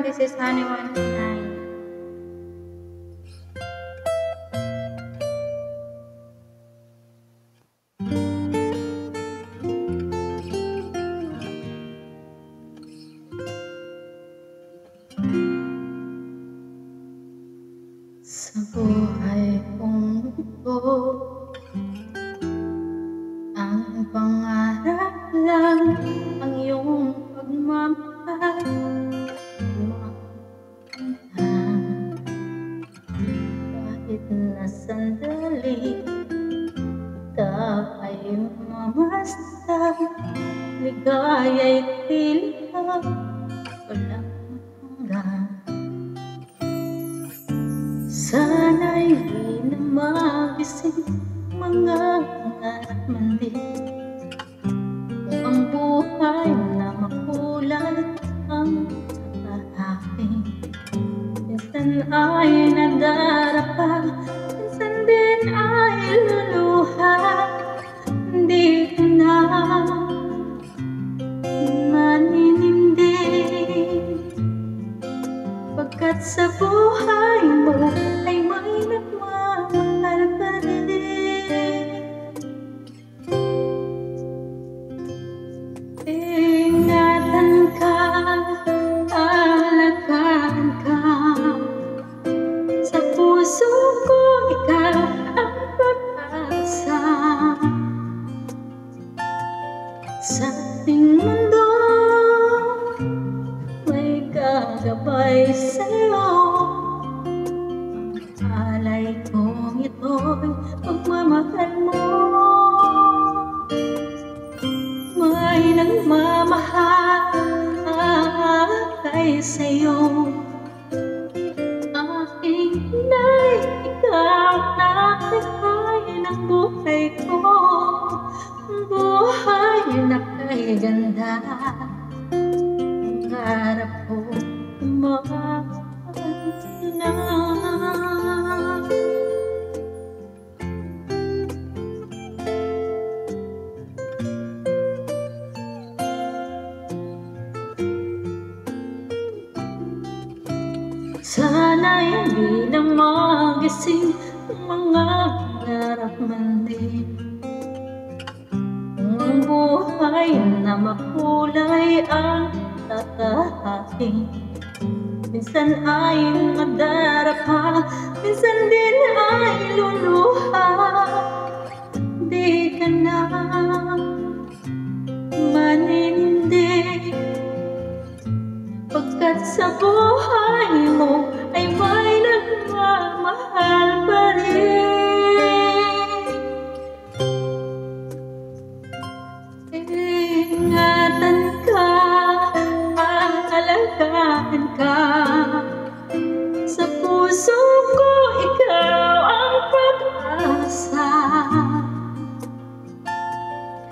everyone, this is Honey129. Sa buhay kong ito, ang pangarap lang ang iyong pagmamahal. Kahit na sandali ikaw ay mamasdan, ligaya'y tila walang hanggan. Sana'y di na magising mga anak mandi, kung ang buhay na makulay ang kakahain. Minsan ay nadarapa, minsan din ay luluha. Hindi ka na maninindig, pagkat sa buhay mo ay may nagmamahal pa rin. Ingatan ka, alagaan ka, sa puso ko ikaw ang pag-asa. Sa ating mundo may gagabay sa'yo. Ang alay kong ito'y pagmamahal mo. May nagmamahal ay sa'yo. Aking inay, ikaw na likay ng buhay ko. Ang buhay na kay ganda, pangarap ko mahal na. Sana'y hindi na magising mga pangarap man din, kung ang buhay na makulay ang tatahakin. Minsan ay madarapa, minsan din ay luluha. Di ka na maninindig, pagkat sa buhay mo ay may nagmamahal pa rin. Ingatan ka, alagaan ka, sa puso ko ikaw ang pag-asa.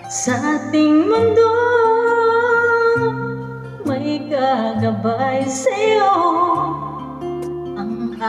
Sa ating mundo may gagabay sa'yo.